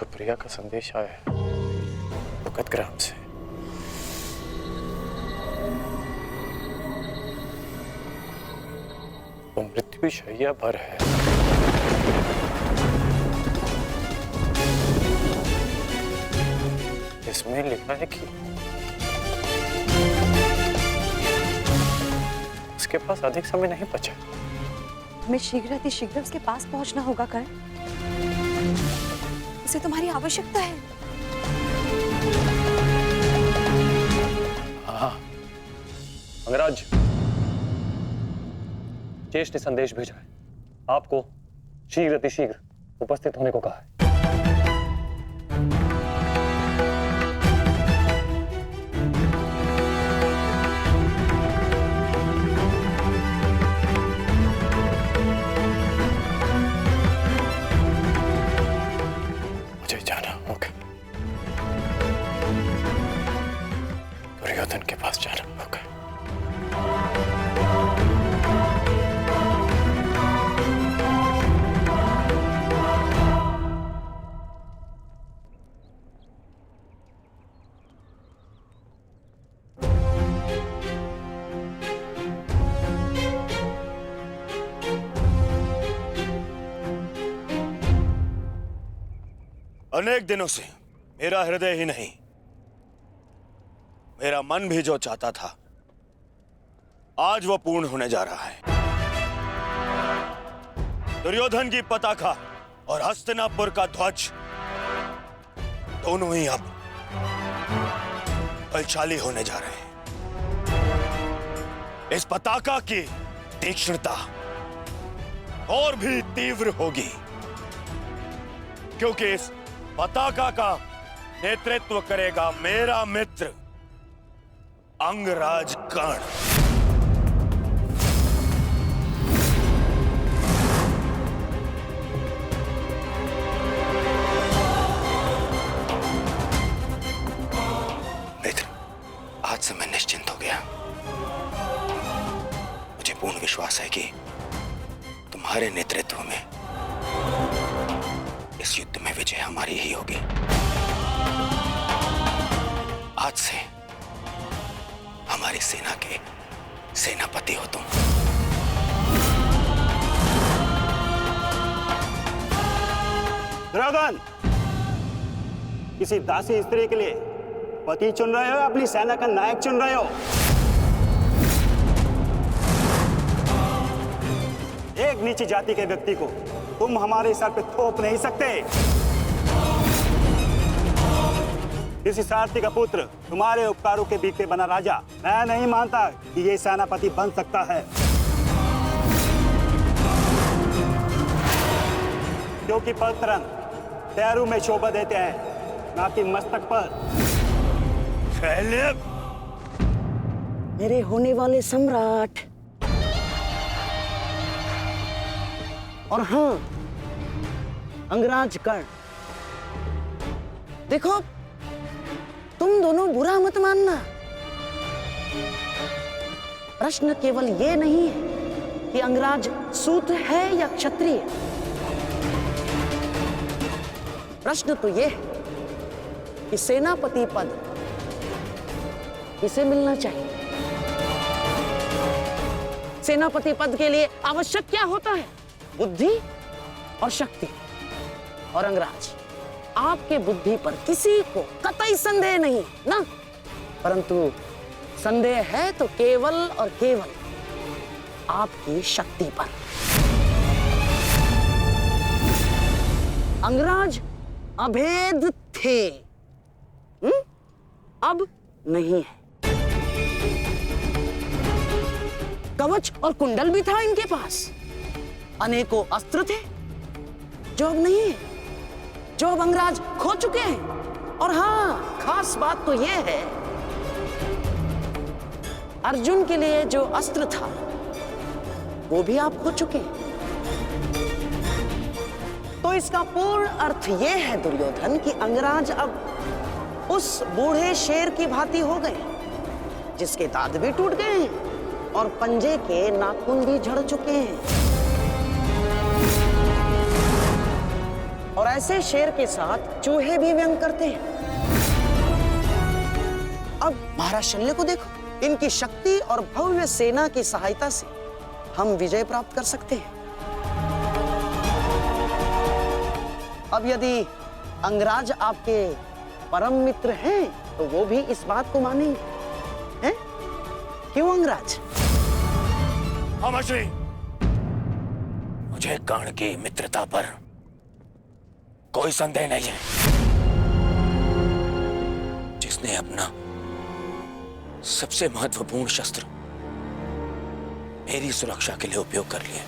सुप्रिया का संदेश आया है भगतग्राम से। वो मृत्यु शैया पर है। इसमें लिखा है कि उसके पास अधिक समय नहीं बचा। हमें शीघ्र उसके पास पहुंचना होगा कर्ण। उसे तुम्हारी आवश्यकता है। हाँ अंगराज, ज्येष्ठ ने संदेश भेजा है, आपको शीघ्र उपस्थित होने को कहा है। मुझे जाना होगा, दुर्योधन के पास जाना होगा। अनेक दिनों से मेरा हृदय ही नहीं, मेरा मन भी जो चाहता था, आज वो पूर्ण होने जा रहा है। दुर्योधन की पताका और हस्तिनापुर का ध्वज दोनों ही अब बलशाली होने जा रहे हैं। इस पताका की तीक्ष्णता और भी तीव्र होगी, क्योंकि इस पताका का नेतृत्व करेगा मेरा मित्र अंगराज कर्ण। मित्र, आज से मैं निश्चिंत हो गया। मुझे पूर्ण विश्वास है कि तुम्हारे नेतृत्व में इस युद्ध में विजय हमारी ही होगी। आज से हमारी सेना के सेनापति हो तुम। दुर्योधन, किसी दासी स्त्री के लिए पति चुन रहे हो या अपनी सेना का नायक चुन रहे हो? एक नीची जाति के व्यक्ति को तुम हमारे सर पे थोप नहीं सकते। किसी सारथी का पुत्र तुम्हारे उपकारों के बीच पे बना राजा मैं नहीं मानता कि ये सेनापति बन सकता है, क्योंकि पलतरंग पैरों में शोभा देते हैं, ना कि मस्तक पर। मेरे होने वाले सम्राट, और हाँ अंगराज कर्ण, देखो तुम दोनों बुरा मत मानना। प्रश्न केवल ये नहीं है कि अंगराज सूत है या क्षत्रिय। प्रश्न तो ये है कि सेनापति पद किसे मिलना चाहिए। सेनापति पद के लिए आवश्यक क्या होता है? बुद्धि और शक्ति। और अंगराज, आपके बुद्धि पर किसी को कतई संदेह नहीं ना, परंतु संदेह है तो केवल और केवल आपकी शक्ति पर। अंगराज अभेद थे, अब नहीं है। कवच और कुंडल भी था इनके पास, अनेकों अस्त्र थे जो अब नहीं है, जो अब अंगराज खो चुके हैं। और हाँ, खास बात तो यह है, अर्जुन के लिए जो अस्त्र था वो भी आप खो चुके हैं। तो इसका पूर्ण अर्थ यह है दुर्योधन कि अंगराज अब उस बूढ़े शेर की भांति हो गए, जिसके दांत भी टूट गए हैं और पंजे के नाखून भी झड़ चुके हैं। और वैसे शेर के साथ चूहे भी व्यंग करते हैं। अब महाराज शल्य को देखो, इनकी शक्ति और भव्य सेना की सहायता से हम विजय प्राप्त कर सकते हैं। अब यदि अंगराज आपके परम मित्र हैं तो वो भी इस बात को मानेंगे, हैं? क्यों अंगराज? अमरश्री, मुझे कर्ण की मित्रता पर कोई संदेह नहीं है। जिसने अपना सबसे महत्वपूर्ण शस्त्र मेरी सुरक्षा के लिए उपयोग कर लिया,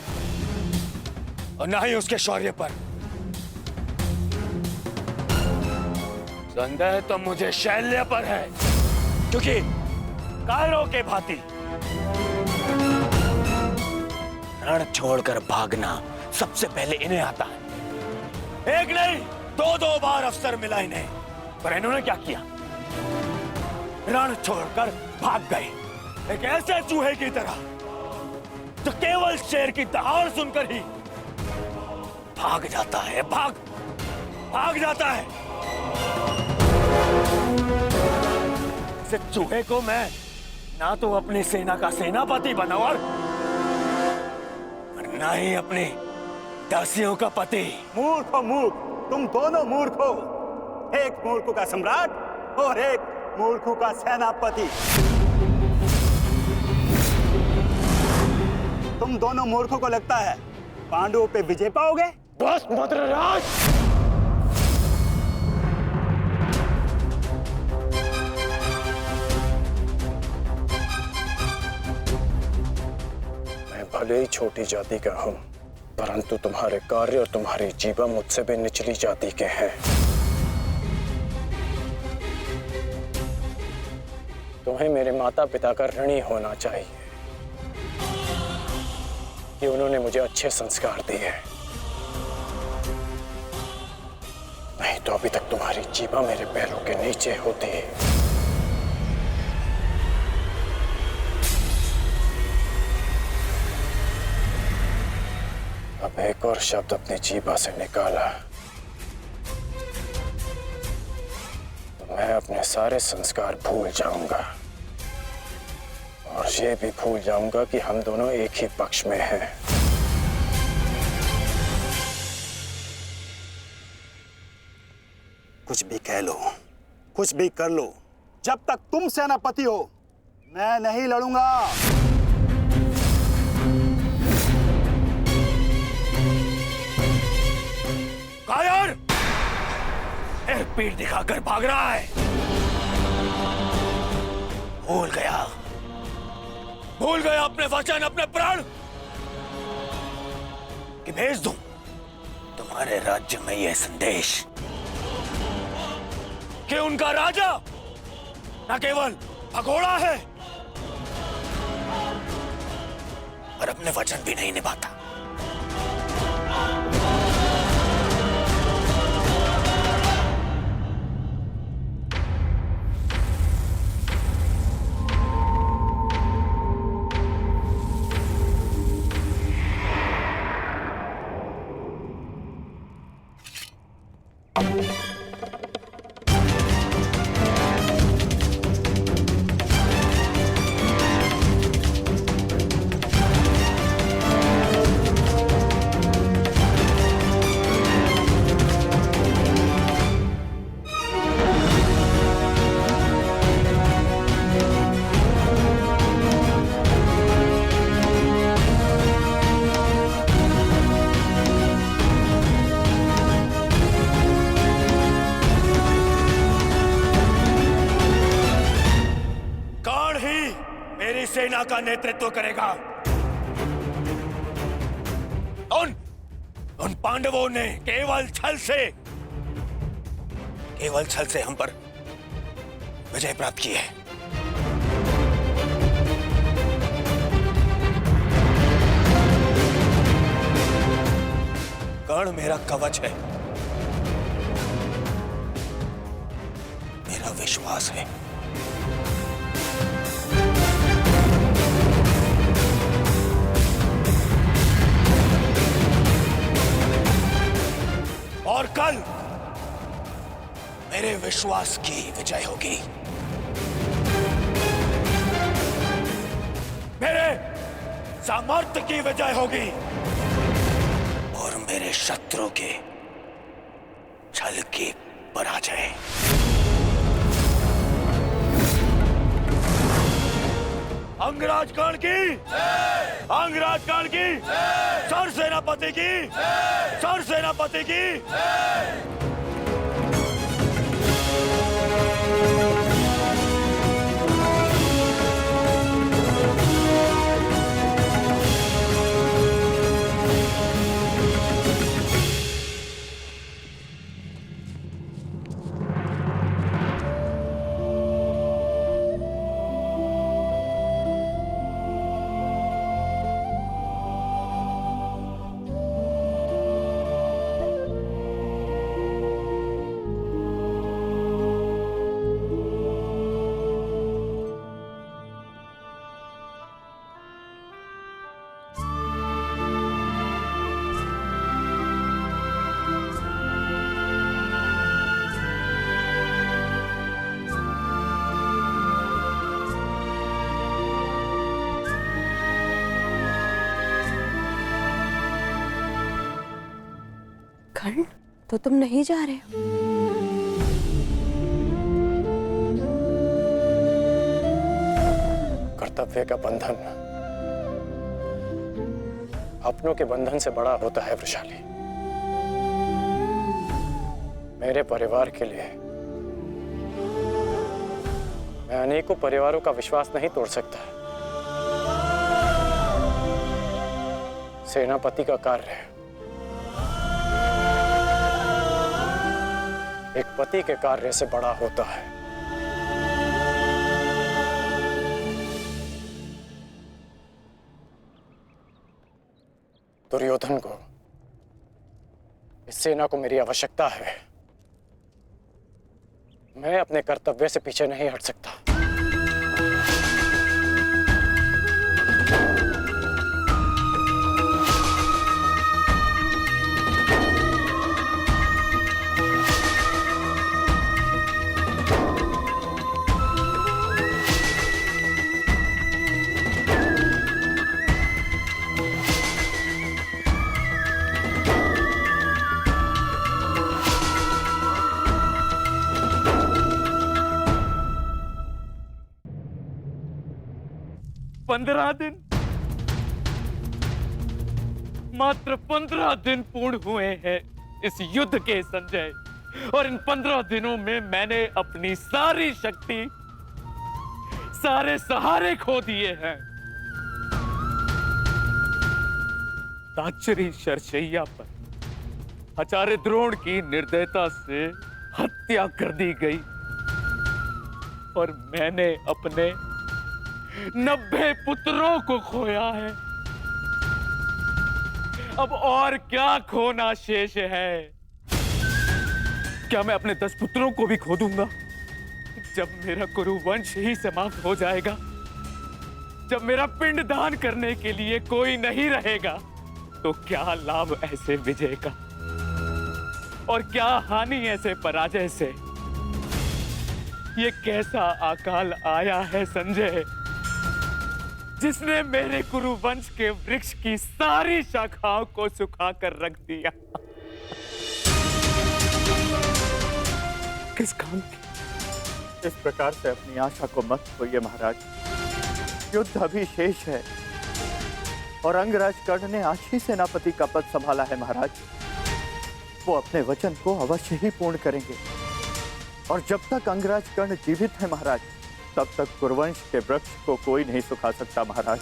और ना ही उसके शौर्य पर। संदेह तो मुझे शैल्य पर है, क्योंकि कायरों के भांति रण छोड़कर भागना सबसे पहले इन्हें आता है। एक नहीं, दो बार अवसर मिला इन्हें, पर इन्होंने क्या किया? रण छोड़कर भाग गए, एक ऐसे चूहे की तरह जो केवल शेर की दहाड़ सुनकर ही भाग जाता है, भाग जाता है। इस चूहे को मैं ना तो अपनी सेना का सेनापति बनाऊं और ना ही अपनी दासियों का पति। मूर्ख हो मूर्ख, तुम दोनों मूर्ख हो। एक मूर्ख का सम्राट और एक मूर्ख का सेनापति। तुम दोनों मूर्खों को लगता है पांडवों पे विजय पाओगे? बस मद्रराज, मैं भले ही छोटी जाति का हूं, परंतु तुम्हारे कार्य और तुम्हारी जीवा मुझसे भी निचली जाति के हैं। तुम्हें मेरे माता पिता का ऋणी होना चाहिए कि उन्होंने मुझे अच्छे संस्कार दिए, नहीं तो अभी तक तुम्हारी जीवा मेरे पैरों के नीचे होती। अब एक और शब्द अपनी जीभा से निकाला तो मैं अपने सारे संस्कार भूल जाऊंगा, और ये भी भूल जाऊंगा कि हम दोनों एक ही पक्ष में हैं। कुछ भी कह लो, कुछ भी कर लो, जब तक तुम सेनापति हो मैं नहीं लड़ूंगा। कायर, फिर पीठ दिखाकर भाग रहा है। भूल गया अपने वचन, अपने प्राण कि भेज दूं तुम्हारे राज्य में यह संदेश कि उनका राजा न केवल भगोड़ा है पर अपने वचन भी नहीं निभाता। सेना का नेतृत्व करेगा। उन पांडवों ने केवल छल से हम पर विजय प्राप्त की है। कर्ण मेरा कवच है, मेरा विश्वास है। और कल मेरे विश्वास की विजय होगी, मेरे सामर्थ्य की विजय होगी और मेरे शत्रु के छल की पराजय। अंगराज कर्ण की, अंगराज कर्ण की, सर सेनापति की, सर सेनापति की। कर्ण, तो तुम नहीं जा रहे हो? कर्तव्य का बंधन अपनों के बंधन से बड़ा होता है वृषाली। मेरे परिवार के लिए मैं अनेकों परिवारों का विश्वास नहीं तोड़ सकता। सेनापति का कार्य एक पति के कार्य से बड़ा होता है। दुर्योधन को, इस सेना को मेरी आवश्यकता है। मैं अपने कर्तव्य से पीछे नहीं हट सकता। मात्र 15 दिन पूर्ण हुए हैं इस युद्ध के संजय, और इन 15 दिनों में मैंने अपनी सारी शक्ति, सारे सहारे खो दिए हैं। ताचरी शरशैया पर आचार्य द्रोण की निर्दयता से हत्या कर दी गई और मैंने अपने 90 पुत्रों को खोया है। अब और क्या खोना शेष है? क्या मैं अपने 10 पुत्रों को भी खो दूंगा? जब मेरा कुरुवंश ही समाप्त हो जाएगा, जब मेरा पिंड दान करने के लिए कोई नहीं रहेगा, तो क्या लाभ ऐसे विजय का और क्या हानि ऐसे पराजय से? ये कैसा अकाल आया है संजय, जिसने मेरे कुरुवंश के वृक्ष की सारी शाखाओं को सुखा कर रख दिया। किस काम की? इस प्रकार से अपनी आशा को मत खोइए महाराज। युद्ध अभी शेष है और अंगराज कर्ण ने आज ही सेनापति का पद संभाला है महाराज। वो अपने वचन को अवश्य ही पूर्ण करेंगे और जब तक अंगराज कर्ण जीवित है महाराज, तब तक कुरुवंश के वृक्ष को कोई नहीं सुखा सकता महाराज।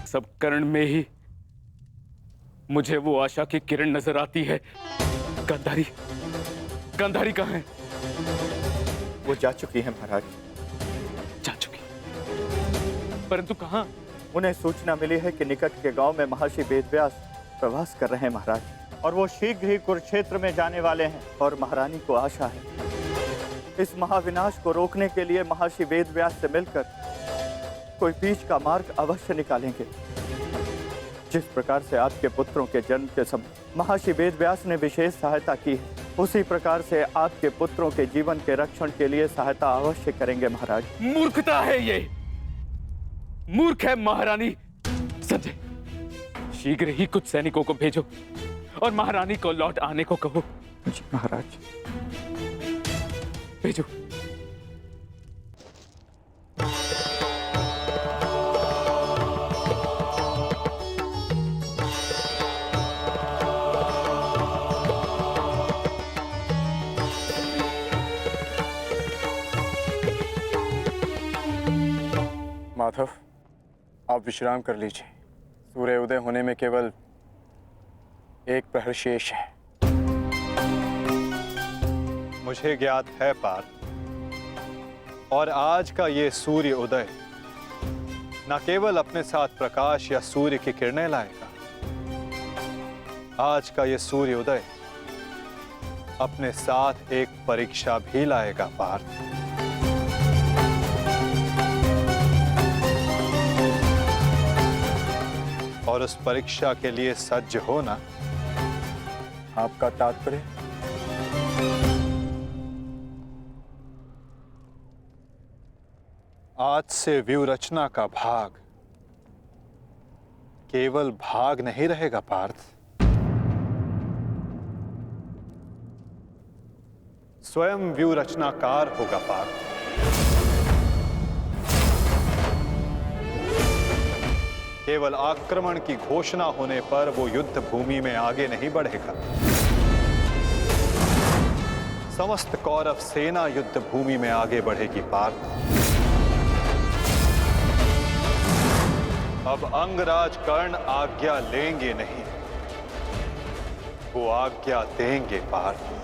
सब कर्ण में ही मुझे वो आशा की किरण नजर आती है। गांधारी, गांधारी कहाँ है? वो जा चुकी है महाराज। जा चुकी, परंतु कहाँ? उन्हें सूचना मिली है कि निकट के गांव में महर्षि वेदव्यास प्रवास कर रहे हैं महाराज, और वो शीघ्र ही कुरुक्षेत्र में जाने वाले हैं। और महारानी को आशा है इस महाविनाश को रोकने के लिए महर्षि वेदव्यास से मिलकर कोई बीच का मार्ग अवश्य निकालेंगे। जिस प्रकार से आपके पुत्रों के जन्म के समय महर्षि वेदव्यास ने विशेष सहायता की है, उसी प्रकार से आपके पुत्रों के जीवन के रक्षण के लिए सहायता अवश्य करेंगे महाराज। मूर्खता है ये, मूर्ख है महारानी। संजय, शीघ्र ही कुछ सैनिकों को भेजो और महारानी को लौट आने को कहो। जी महाराज। भेजो। माधव, आप विश्राम कर लीजिए। सूर्य उदय होने में केवल एक प्रहर शेष है। मुझे ज्ञात है पार्थ, और आज का ये सूर्य उदय न केवल अपने साथ प्रकाश या सूर्य की किरणें लाएगा, आज का ये सूर्य उदय अपने साथ एक परीक्षा भी लाएगा पार्थ। और उस परीक्षा के लिए सज्ज होना। आपका तात्पर्य? आज से व्यूह रचना का भाग केवल भाग नहीं रहेगा पार्थ, स्वयं व्यूह रचनाकार होगा पार्थ। केवल आक्रमण की घोषणा होने पर वो युद्ध भूमि में आगे नहीं बढ़ेगा। समस्त कौरव सेना युद्ध भूमि में आगे बढ़ेगी पार्थ। अब अंगराज कर्ण आज्ञा लेंगे नहीं, वो आज्ञा देंगे पार्थ।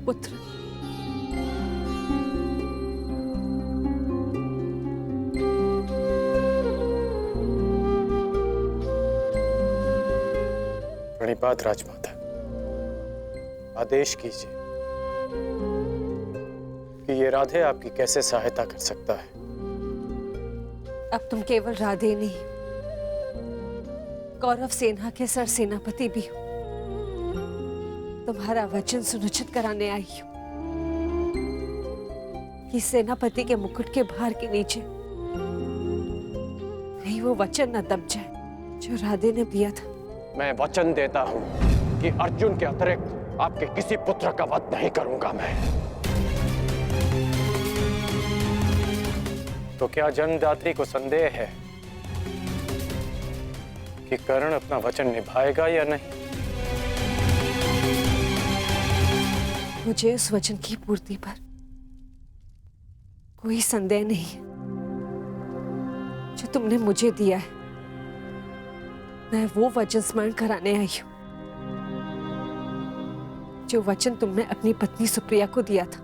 पुत्र, प्रणिपात राजमाता, आदेश कीजिए कि ये राधे आपकी कैसे सहायता कर सकता है। अब तुम केवल राधे नहीं, कौरव सेना के सरसेनापति भी हो। तुम्हारा वचन सुनिश्चित कराने आई हूं कि सेनापति के मुकुट के भार के नीचे नहीं वो वचन न दब जाए जो राधे ने दिया था। मैं वचन देता हूं कि अर्जुन के अतिरिक्त आपके किसी पुत्र का वध नहीं करूंगा मैं। तो क्या जन्मदात्री को संदेह है कि कर्ण अपना वचन निभाएगा या नहीं? मुझे उस वचन की पूर्ति पर कोई संदेह नहीं है जो तुमने मुझे दिया है। मैं वो वचन स्मरण कराने आई हूं जो वचन तुमने अपनी पत्नी सुप्रिया को दिया था।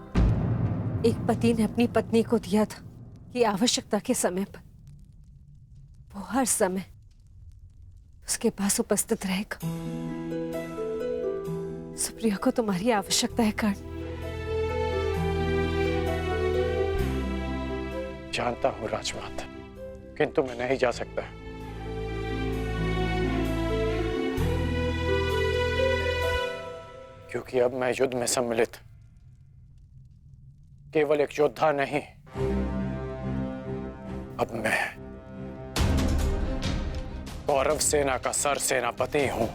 एक पति ने अपनी पत्नी को दिया था कि आवश्यकता के समय पर वो हर समय उसके पास उपस्थित रहेगा। सुप्रिया को तुम्हारी आवश्यकता है कर्ण। जानता हूं राजमाता, किंतु मैं नहीं जा सकता। क्योंकि अब मैं युद्ध में सम्मिलित केवल एक योद्धा नहीं, अब मैं कौरव सेना का सरसेनापति हूं।